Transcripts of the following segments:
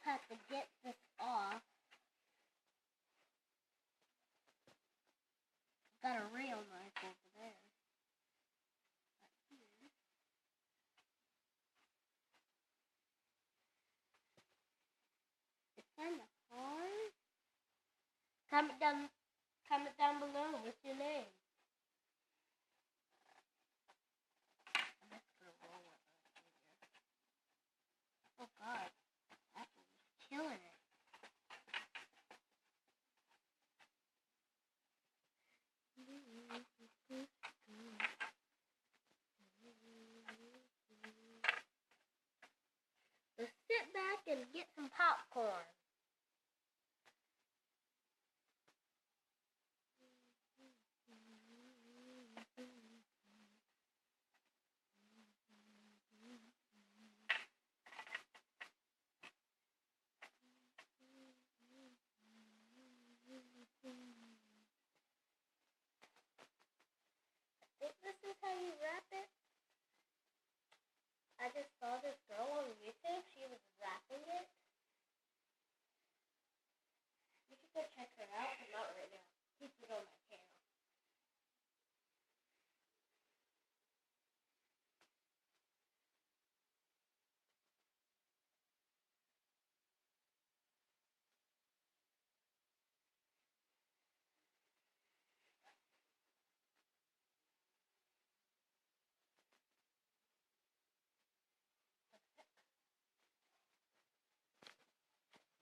have to get this off. Got a real knife over there. It's kind of hard. Comment down below. What's your name? I'm just gonna roll it right here. Oh God, Apple is killing it. Let's sit back and get some popcorn. I think this is how you wrap it. I just saw this girl on YouTube. She was wrapping it. You should go check her out, but not right now. Keep it on my channel.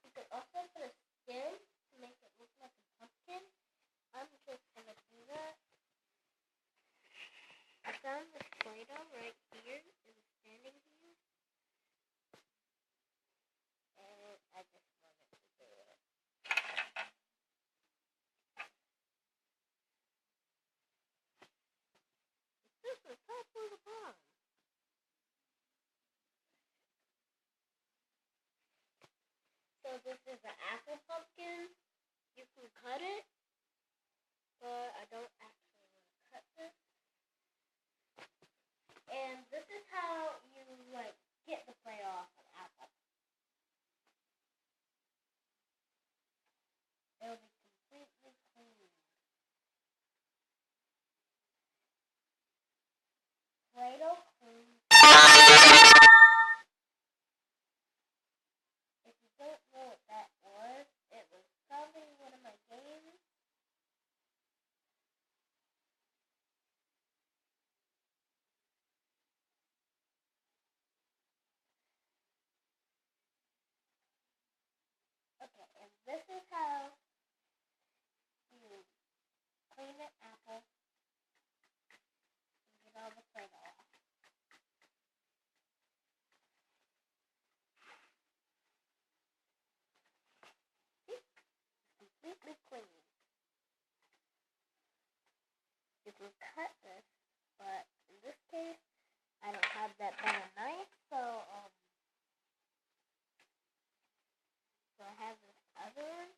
You could also put a skin to make it look like a pumpkin. I'm just gonna do that. I found this Play-Doh right here. It was standing here. And I just wanted to do it. Is this the top or the bottom? So this is an apple pumpkin. You can cut it, but I don't actually want to cut this. And this is how you get the play off an apple. It'll be completely clean. Play-Doh clean. If you don't know what that was, it was probably one of my games. Okay, and this is how you clean an apple and get all the Play-Doh off. Completely clean. You can cut this, but in this case, I don't have that better knife, so I have this other one.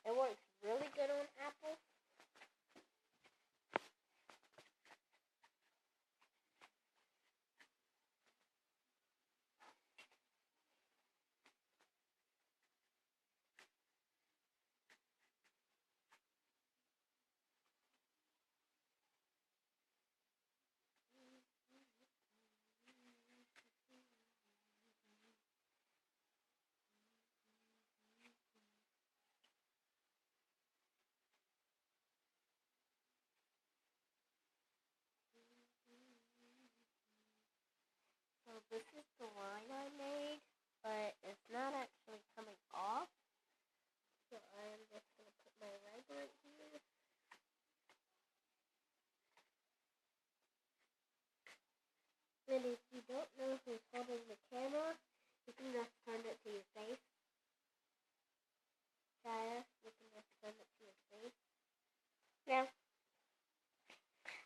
It works really good on apples. So this is the line I made, but it's not actually coming off. So I'm just going to put my leg right here. And if you don't know who's holding the camera, you can just turn it to your face. Guys, you can just turn it to your face. Now,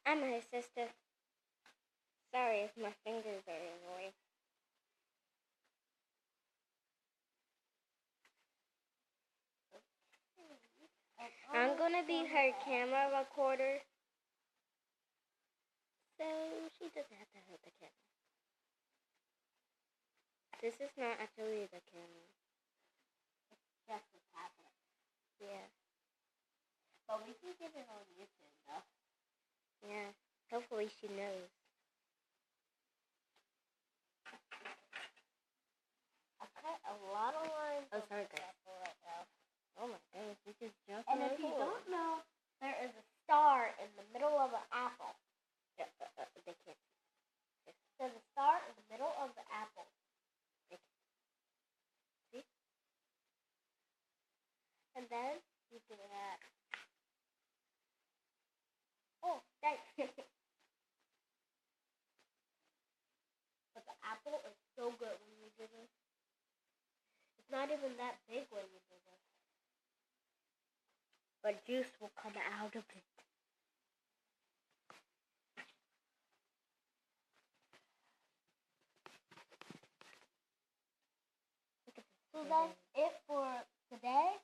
I'm my sister. Sorry if my fingers are annoying. I'm gonna be her camera recorder, so she doesn't have to hold the camera. This is not actually the camera. your nose. I cut a lot of lines Oh, on sorry, this guys. apple right now. Oh my goodness, we just jumped And on if you board. don't know, there is a star in the middle of an apple. They can't. So the star is the middle of the apple. See? And then you can add. Oh, thanks. But the apple is so good when you do this. It's not even that big when you do this. But juice will come out of it. So that's it for today.